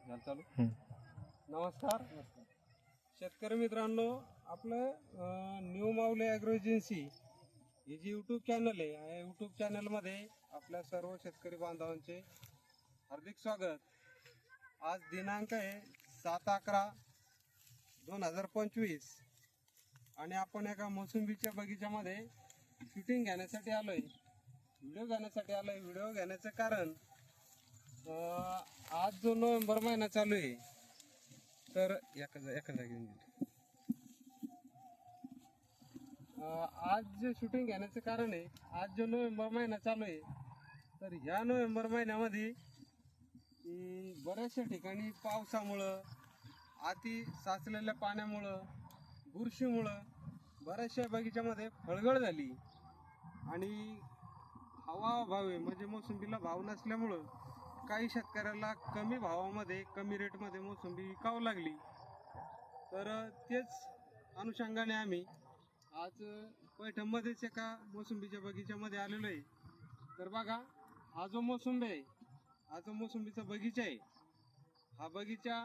चालू. नमस्कार शेतकरी मित्रांनो, आपलं न्यू माऊली ॲग्रो एजन्सी हे जे यूट्यूब चॅनल आहे, या यूट्यूब चॅनलमध्ये आपल्या सर्व शेतकरी बांधवांचे हार्दिक स्वागत. आज दिनांक आहे 7/11/2025 आणि आपण एका मोसंबीच्या बगीच्यामध्ये शूटिंग घेण्यासाठी आलोय, व्हिडिओ घेण्यासाठी आलोय. व्हिडिओ घेण्याचं कारण आज जो नोव्हेंबर महिना चालू आहे, तर एका जागी आज जे शूटिंग घेण्याचं कारण आहे, आज जो नोव्हेंबर महिना चालू आहे, तर ह्या नोव्हेंबर महिन्यामध्ये बऱ्याचशा ठिकाणी पावसामुळं, अति साचलेल्या पाण्यामुळं, बुरशीमुळं बऱ्याचशा बगीच्यामध्ये फळगळ झाली आणि हवा भावे म्हणजे मोसंबीला भाव नसल्यामुळं काही शेतकऱ्याला कमी भावामध्ये, कमी रेटमध्ये मोसंबी विकावं लागली. तर तेच अनुषंगाने आम्ही आज पैठणमध्येच एका मोसंबीच्या बगीच्यामध्ये आलेलो आहे. तर बघा, हा जो मोसंबी आहे, हा जो मोसंबीचा बगीचा आहे, हा बगीचा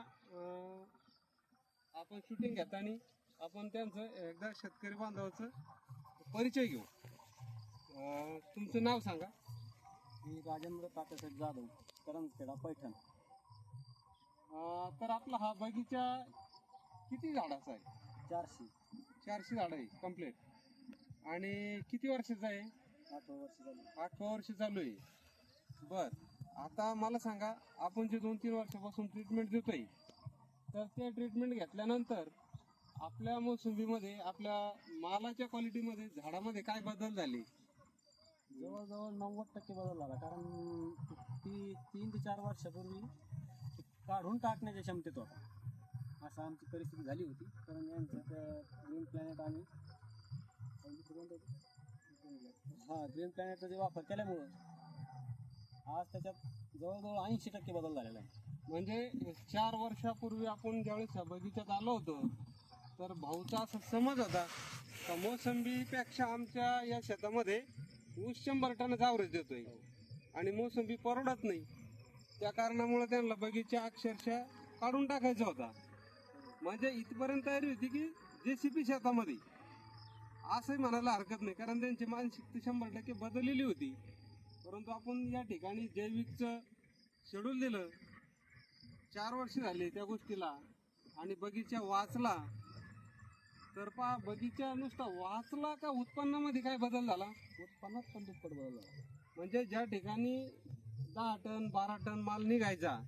आपण शूटिंग घेताना आपण त्यांचं एकदा शेतकरी बांधवाचं परिचय घेऊ. तुमचं नाव सांगा. मी राजेंद्र तात्यासाहेब जाधव, करंजखेडा, पैठण. तर आपला हा बगीचा किती झाडाचा आहे? 400 झाडं आहे कम्प्लीट. आणि किती वर्षाचा आहे? 8 वर्ष झाली. 8 वर्ष चालू आहे. बर, आता मला सांगा, आपण जे 2-3 वर्षापासून ट्रीटमेंट देतोय, तर त्या ट्रीटमेंट घेतल्यानंतर आपल्या मोसंबीमध्ये, आपल्या मालाच्या क्वालिटीमध्ये, झाडामध्ये काय बदल झाले? जवळजवळ 90% बदल झाला. कारण ती 3 ते 4 वर्षापूर्वी काढून टाकण्याच्या क्षमतेत होता, असं आमची परिस्थिती झाली होती. कारण यांचं ग्रीन प्लॅनेट आणि ग्रीन प्लॅनेटचा जे वापर केल्यामुळं आज त्याच्यात जवळजवळ 80% बदल झालेला आहे. म्हणजे 4 वर्षापूर्वी आपण ज्यावेळेस बगीच्यात आलो होतो, तर भाऊचा असा समज होता का मोसंबीपेक्षा आमच्या या शेतामध्ये ऊस 100 टनच ॲव्हरेज देतोय आणि मोसंबी परवडत नाही. त्या कारणामुळे त्यांना बगीचा अक्षरशः काढून टाकायचा होता. म्हणजे इथपर्यंत तयारी होती की JCP शेतामध्ये, असंही म्हणायला हरकत नाही, कारण त्यांची मानसिकता 100% बदललेली होती. परंतु आपण या ठिकाणी जैविकचं शेड्यूल दिलं. 4 वर्ष झाले त्या गोष्टीला आणि बगीचा वाचला. तर पहा, बगीचा नुसता वाचला का उत्पन्नामध्ये काय बदल झाला? उत्पन्नात पण दुप्पट बदल झाला. म्हणजे ज्या ठिकाणी 10 टन 12 टन माल निघायचा,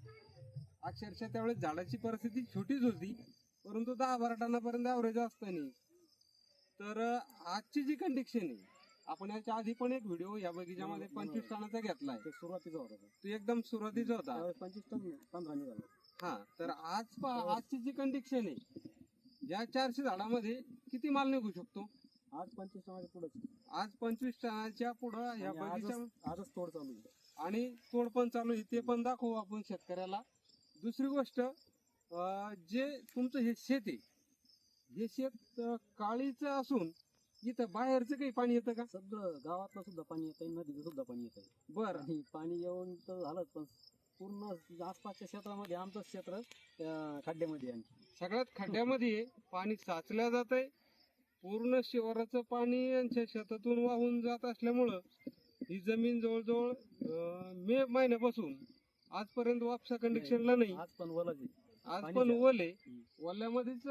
अक्षरशः त्यावेळेस झाडाची परिस्थिती छोटीच होती, परंतु 10-12 टनापर्यंत ॲव्हरेज असताना. तर आजची जी कंडिशन आहे, आपण याच्या आधी पण एक व्हिडिओ या बगीच्यामध्ये 25 टनाचा घेतलाय. ते सुरुवातीचा होता, तो एकदम सुरुवातीचा होता. 25 टन 15 निघाला. हा, तर आजची जी कंडिशन आहे, या 400 झाडामध्ये किती माल निघू शकतो? आज 25 टनाच्या पुढे. आज 25 टनाच्या पुढं या बगीचा आजच तोड चालू आहे आणि तोड पण चालू आहे. ते पण दाखवू आपण शेतकऱ्याला. दुसरी गोष्ट, जे तुमचं हे शेत आहे, हे शेत काळीचं असून इथं बाहेरचं काही पाणी येतं का? सगळं गावातलं सुद्धा पाणी येत आहे, नदीचं सुद्धा पाणी येत आहे. बरं, आणि पाणी येऊन तर झालंच, पण पूर्ण आसपासच्या क्षेत्रामध्ये आमचं क्षेत्र खड्ड्यामध्ये आहे. सगळ्यात खड्ड्यामध्ये पाणी साचल्या जात आहे. पूर्ण शिवाराचं पाणी यांच्या शेतातून वाहून जात असल्यामुळं ही जमीन जवळजवळ मे महिन्यापासून आजपर्यंत वापसा कंडिशनला नाही. आज पण वलच आहे. आज पण ओल आहे. ओल्यामध्येच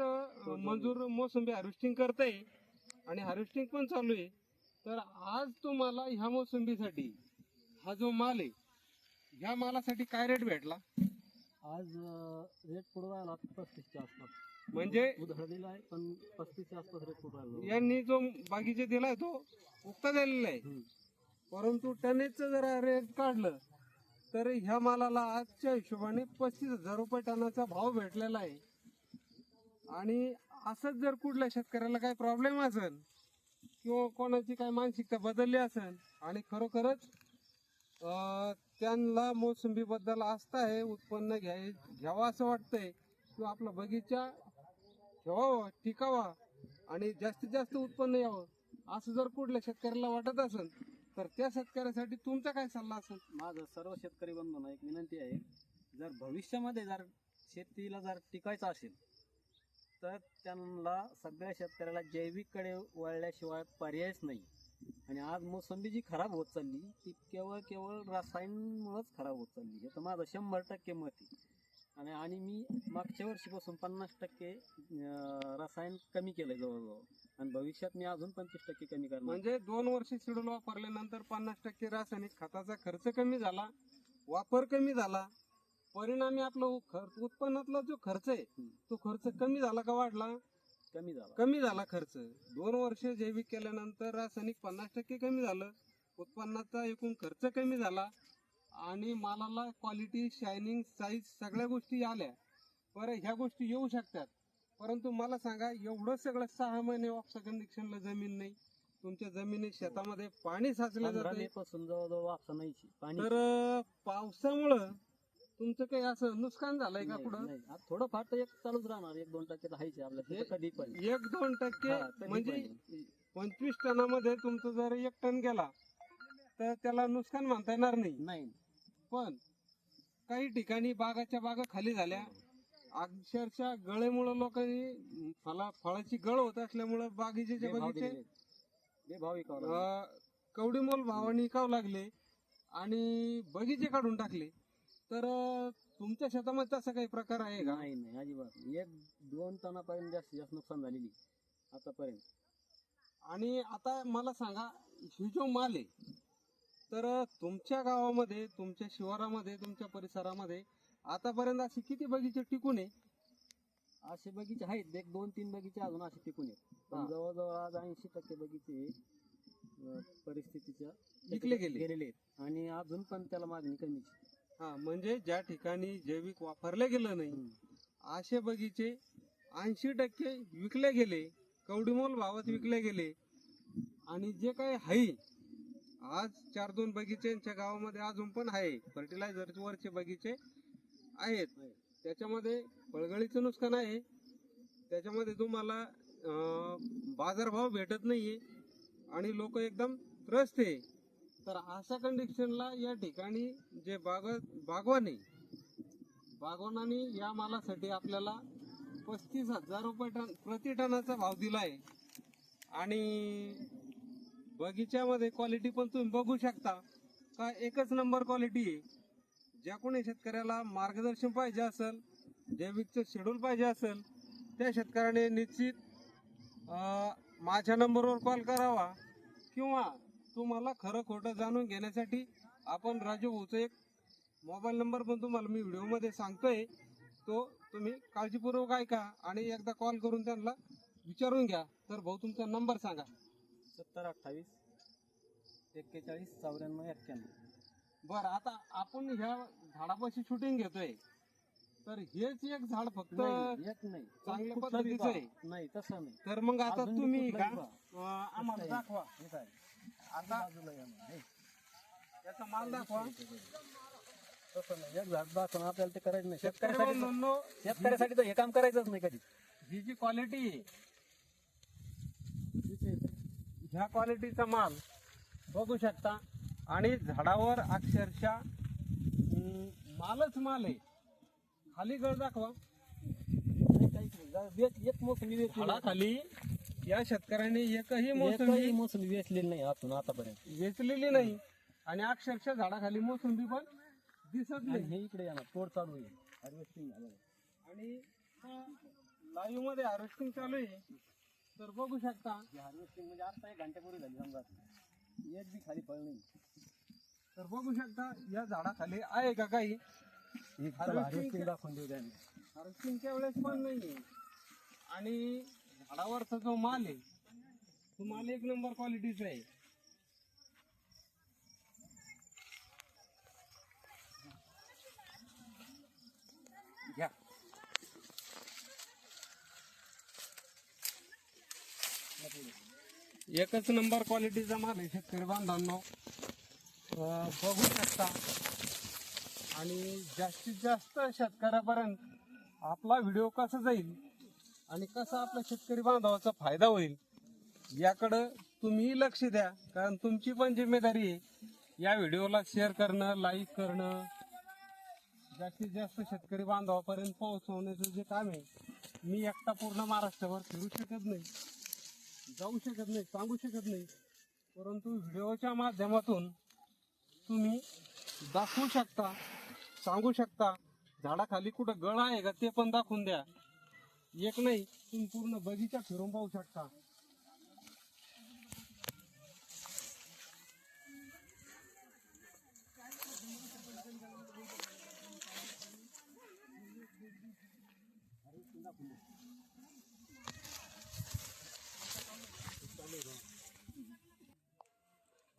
मंजूर मोसंबी हार्वेस्टिंग करताय आणि हार्वेस्टिंग पण चालू आहे. तर आज तुम्हाला ह्या मोसंबीसाठी हा जो माल आहे, ह्या मालासाठी काय रेट भेटला? आज रेट पुढे राहिला 35च्या आसपास. म्हणजे उधार दिला आहे, पण 35च्या आसपास रेट पुढे राहिला. यांनी जो बागीचे दिलाय तो उक्ता झालेला आहे. परंतु टनेजचं जरा रेट काढलं तर ह्या मालाला आजच्या हिशोबाने 35,000 रुपये टनाचा भाव भेटलेला आहे. आणि असंच जर कुठल्या शेतकऱ्याला काही प्रॉब्लेम असेल किंवा कोणाची काही मानसिकता बदलली असेल आणि खरोखरच त्यांना मोसंबीबद्दल आस्था आहे, उत्पन्न घ्यावं असं वाटतंय, किंवा आपला बगीचा ठेवावा, टिकावा आणि जास्तीत जास्त उत्पन्न यावं असं जर कुठल्या शेतकऱ्याला वाटत असेल, तर त्या शेतकऱ्यासाठी तुमचा काय सल्ला असेल? माझं सर्व शेतकरी बंधूंना एक विनंती आहे, जर भविष्यामध्ये जर शेतीला जर टिकायचं असेल तर त्यांना सगळ्या शेतकऱ्याला जैविककडे वळल्याशिवाय पर्यायच नाही. आणि आज मोसंबी जी खराब होत चालली ती केवळ रसायनमुळेच खराब होत चालली, हे तर माझं 100% मत आहे. आणि मी मागच्या वर्षीपासून 50% रसायन कमी केलंय जवळजवळ, आणि भविष्यात मी अजून 25% कमी करणार. म्हणजे 2 वर्ष शेड्यूल वापरल्यानंतर 50% रासायनिक खताचा खर्च कमी झाला, वापर कमी झाला, परिणामी आपलं उत्पन्नातला जो खर्च आहे तो खर्च कमी झाला का वाढला? कमी झाला खर्च. 2 वर्ष जैविक केल्यानंतर रासायनिक 50% कमी झालं, उत्पन्नाचा एकूण खर्च कमी झाला आणि मालाला क्वालिटी, शायनिंग, साईज सगळ्या गोष्टी आल्या. बरं, ह्या गोष्टी येऊ शकतात, परंतु मला सांगा, एवढं सगळं 6 महिने वापसा कंडिशनला जमीन नाही, तुमच्या जमिनी शेतामध्ये पाणी साचलं जातं, पासून जवळजवळ वापसा नाही पाणी. तर पावसामुळं तुमचं काही असं नुकसान झालंय का पुढं? थोडं फार तर एक चालूच राहणार, 1-2% राहायचे आपल्या कधी पण. 1-2% म्हणजे 25 टनामध्ये तुमचं जर 1 टन गेला तर त्याला नुकसान म्हणता येणार नाही. पण काही ठिकाणी बागाच्या बागा खाली झाल्या, अक्षरशः गळेमुळे लोकांनी फळाची गळ होत असल्यामुळे बागीचे बगीचे कवडीमोल भावाने विकावं लागले आणि बगीचे काढून टाकले. तर तुमच्या शेतामध्ये तसा काही प्रकार आहे का? नाही, अजिबात. 1-2 टनापर्यंत जास्तीत जास्त नुकसान झालेली आतापर्यंत. आणि आता मला सांगा, ही जो माल आहे तर तुमच्या गावामध्ये, तुमच्या शिवारामध्ये, तुमच्या परिसरामध्ये आतापर्यंत असे किती बगीचे टिकून आहे? असे बगीचे आहेत, 1-2-3 बगीचे अजून असे टिकून आहेत, पण जवळजवळ आज 80% बगीचे परिस्थितीच्या विकले गेलेले आहेत आणि अजून पण त्याला मागणी कमीच. म्हणजे ज्या ठिकाणी जैविक वापरले गेलं नाही असे बगीचे 80% विकले गेले, कवडीमोल भावात विकले गेले. आणि जे काही आहे आज 4-2 बगीच्यांच्या गावामध्ये अजून पण आहे, फर्टिलायझर वरचे बगीचे आहेत, त्याच्यामध्ये फळगळीचं नुकसान आहे, त्याच्यामध्ये तुम्हाला बाजारभाव भेटत नाहीये आणि लोक एकदम त्रस्त आहे. तर अशा कंडिशनला या ठिकाणी जे बागवानाने या मालासाठी आपल्याला 35,000 रुपये प्रति टनाचा भाव दिलाय. आणि बगीच्यामध्ये क्वालिटी पण तुम्ही बघू शकता का, एकच नंबर क्वालिटी आहे. ज्या कोणी शेतकऱ्याला मार्गदर्शन पाहिजे असेल, जैविकचं शेड्यूल पाहिजे असेल, त्या शेतकऱ्याने निश्चित माझ्या नंबरवर कॉल करावा, किंवा तुम्हाला खरं खोटं जाणून घेण्यासाठी आपण राजू भाऊचा एक मोबाईल नंबर पण तुम्हाला मी व्हिडिओमध्ये सांगतोय, तो तुम्ही काळजीपूर्वक ऐका आणि एकदा कॉल करून त्यांना विचारून घ्या. तर भाऊ, तुमचा नंबर सांगा. 7028 41 94 91. बरं, आता आपण ह्या झाडापाशी शूटिंग घेतोय, तर हेच एक झाड फक्त चांगल्या पद्धतीचं आहे? नाही, तसं नाही. तर मग आता तुम्ही का आम्हाला दाखवा, आता याचा माल दाखवा. तसं नाही, एक झाड दाखवून आपल्याला ते करायचं नाही. शेतकऱ्यासाठी तर हे काम करायचंच नाही कधी. ही जी क्वालिटी आहे, ह्या क्वालिटीचा माल बघू शकता. आणि झाडावर अक्षरशः मालच माल आहे. खाली गळ दाखवा. एक मोसंबी खाली या शेतकऱ्याने एकही मोसंबी वेचलेली नाही आतून आतापर्यंत, वेचलेली नाही. आणि अक्षरशः झाडाखाली मोसंबी पण दिसत नाही. हे इकडे येणार, तोड चालू आहे, हार्वेस्टिंग झालं आणि लाईव्ह मध्ये हार्वेस्टिंग चालू आहे. तर बघू शकता, हार्वेस्टिंग म्हणजे आता 1 घंट्यापूर्वी झाली समजा, एक बी खाली फळ नाही. तर बघू शकता या झाडाखाली आहे का काही हार्वेस्टिंग दाखवून देऊ द्या. हार्वेस्टिंगच्या वेळेस पण नाहीये. आणि झाडावरचा जो माल आहे तो माल 1 नंबर क्वालिटीचा आहे. घ्या. एकच नंबर क्वालिटीचा माल आहे शेतकरी बांधवांनो, बघू शकता. आणि जास्तीत जास्त शेतकऱ्यापर्यंत आपला व्हिडिओ कसा जाईल आणि कसा आपल्या शेतकरी बांधवाचा फायदा होईल याकडं तुम्ही लक्ष द्या, कारण तुमची पण जिम्मेदारी आहे या व्हिडिओला शेअर करणं, लाईक करणं, जास्तीत जास्त शेतकरी बांधवापर्यंत पोहोचवण्याचं जे काम आहे, मी एकटा पूर्ण महाराष्ट्रभर फिरू शकत नाही, जाऊ शकत नाही, सांगू शकत नाही, परंतु व्हिडिओच्या माध्यमातून तुम्ही दाखवू शकता, सांगू शकता. झाडाखाली कुठं गळ आहे का ते पण दाखवून द्या. एक नाही, तुम्ही पूर्ण बगीचा फिरून पाहू शकता.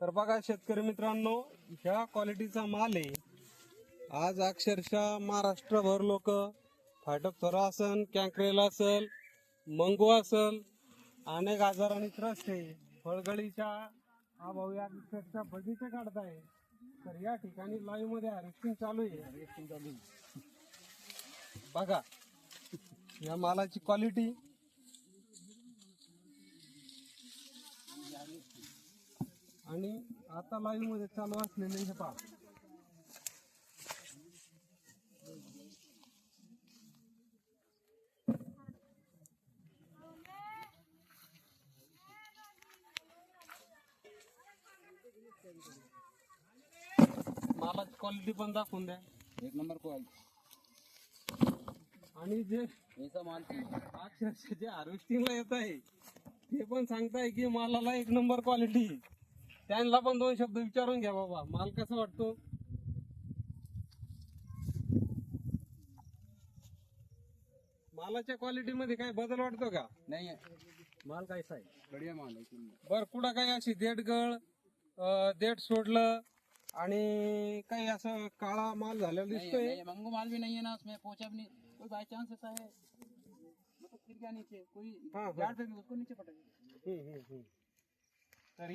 तर बघा शेतकरी मित्रांनो, ह्या क्वालिटीचा माल आहे. आज अक्षरशः महाराष्ट्रभर लोक फाटक थोरा असन, कॅन्क्रेल असल, मंगू असल, अनेक आजारांनी त्रस्त आहे. फळगळीच्या अभावी अक्षरशः बगीचे काढताय. तर या ठिकाणी लाईव्ह मध्ये हार्वेस्टिंग चालू आहे. बघा या मालाची क्वालिटी आणि आता लाईव्ह मध्ये चालू असलेले हे पहा. मालाची क्वालिटी पण दाखवून द्या. एक नंबर क्वालिटी आणि जे ऐसा माल अक्षरशः जे हार्वेस्टिंगला येत आहे ते पण सांगताय की मालाला एक नंबर क्वालिटी. त्यांना पण दोन शब्द विचारून घ्या बाबा, माल कसा वाटतो. मालाच्या क्वालिटी मध्ये काय बदल वाटतो का? नहीं है, माल कैसा है? बढ़िया माल है. बर कुठं काही अशी देठगळ देठ सोडलं आणि काही असं काळा माल झालेला दिसतोय. नहीं, मंगू माल भी नहीं है ना उसमें, पोछा भी नहीं. कोई बाई चांस ऐसा है मतलब गिर गया नीचे, कोई हाँ, झाड़ पे भी उसको नीचे पटक. तर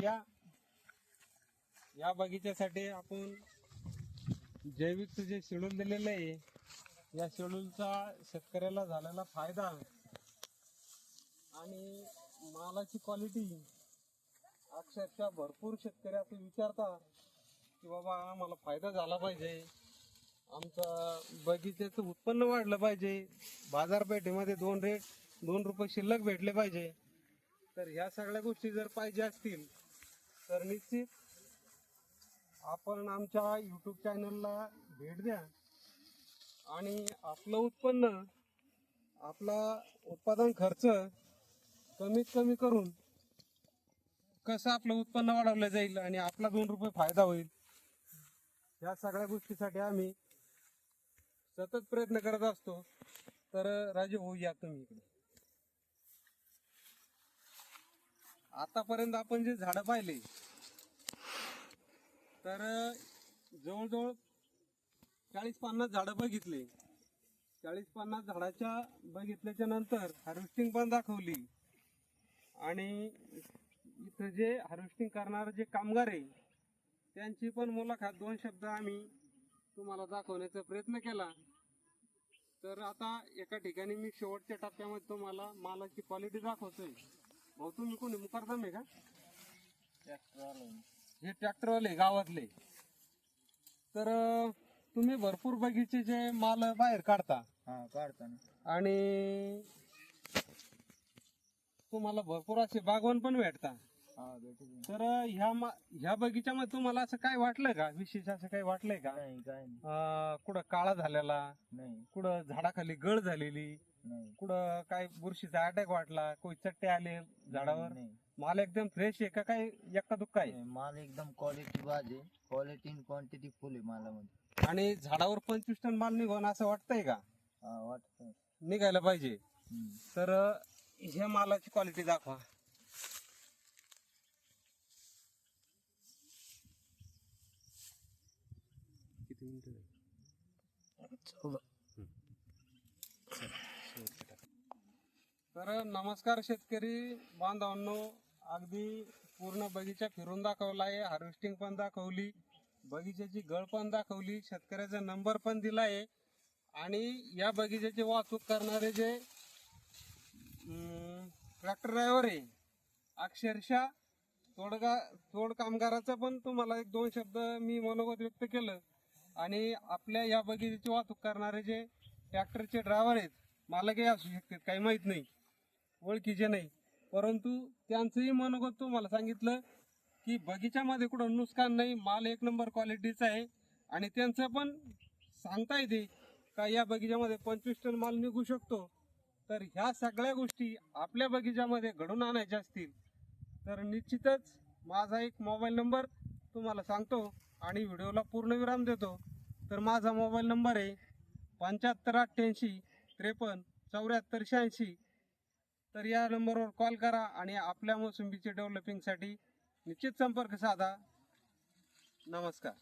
या बगीच्यासाठी आपण जैविकचं जे शेड्यूल दिलेलं आहे, या शेड्यूलचा शेतकऱ्याला झालेला फायदा आणि मालाची क्वालिटी अक्षरशः भरपूर शेतकरी असे विचारतात की बाबा आम्हाला फायदा झाला पाहिजे, आमचा बगीच्याचं उत्पन्न वाढलं पाहिजे, बाजारपेठेमध्ये 2 रुपये शिल्लक भेटले पाहिजे. तर ह्या सगळ्या गोष्टी जर पाहिजे असतील तर निश्चित आपण आमच्या यूट्यूब चॅनलला भेट द्या आणि आपलं उत्पन्न, आपला उत्पादन खर्च कमीत कमी करून कसं आपलं उत्पन्न वाढवलं जाईल आणि आपला 2 रुपये फायदा होईल, या सगळ्या गोष्टीसाठी आम्ही सतत प्रयत्न करत असतो. तर राजू भाऊ या तुम्ही इकडे. आतापर्यंत आपण जे झाडं पाहिले तर जवळजवळ 40-50 झाडं बघितले. 40-50 झाडाच्या बघितल्याच्या नंतर हार्वेस्टिंग पण दाखवली आणि इथं जे हार्वेस्टिंग करणारे जे कामगार आहे त्यांची पण मुलाखत 2 शब्द आम्ही तुम्हाला दाखवण्याचा प्रयत्न केला. तर आता एका ठिकाणी मी शेवटच्या टप्प्यामध्ये तुम्हाला मालाची क्वालिटी दाखवतोय. भाऊ तुम्ही कोणी मुकारदम आहे का? हे ट्रॅक्टरवाले गावातले. तर तुम्ही भरपूर बगीचेचे माल बाहेर काढता आणि तुम्हाला भरपूर असे बागवान पण भेटता. तर ह्या बगीच्यामध्ये तुम्हाला असं काय वाटलं का, विशेष असं काही वाटलंय का? कुठं काळा झालेला नहीं, कुठं झाडाखाली गळ झालेली, नहीं, कुठं काय बुरशीचा अटॅक वाटला, कोई चट्टे आले झाडावर? नहीं. माल एकदम फ्रेश आहे का काय एक्का दुक्का आहे? माल एकदम क्वालिटी बाज आहे, क्वालिटी इन क्वांटिटी फुल आहे मालामध्ये. आणि झाडावर 25 टन माल निघून असं वाटतंय का? वाटतं. निघायला पाहिजे. तर ह्या मालाची क्वालिटी दाखवा. किती मिनिटं झाली? तर नमस्कार शेतकरी बांधवांनो, अगदी पूर्ण बगीचा फिरून दाखवलाय, हार्वेस्टिंग पण दाखवली, बगीच्याची गळ पण दाखवली, शेतकऱ्याचा नंबर पण दिलाय आणि या बगीच्याची वाहतूक करणारे जे ट्रॅक्टर ड्रायव्हर आहे अक्षरशः तोड कामगाराचं पण तुम्हाला 1-2 शब्द मी मनोगत व्यक्त केलं आणि आपल्या या बगीच्याची वाहतूक करणारे जे ट्रॅक्टरचे ड्रायव्हर आहेत, मालकही असू शकतात, काही माहीत नाही, ओळखीचे नाही, परंतु त्यांचंही मनोगत तुम्हाला सांगितलं की बगीच्यामध्ये कुठं नुकसान नाही, माल एक नंबर क्वालिटीचा आहे. आणि त्यांचं पण सांगता येते का या बगीच्यामध्ये 25 टन माल निघू शकतो. तर ह्या सगळ्या गोष्टी आपल्या बगीच्यामध्ये घडून आणायच्या असतील तर निश्चितच माझा एक मोबाईल नंबर तुम्हाला सांगतो आणि व्हिडिओला पूर्णविराम देतो. तर माझा मोबाईल नंबर आहे 7588 53 74 86. तर या नंबरवर कॉल करा आणि आपल्या मोसंबीचे डेव्हलपिंगसाठी निश्चित संपर्क साधा. नमस्कार.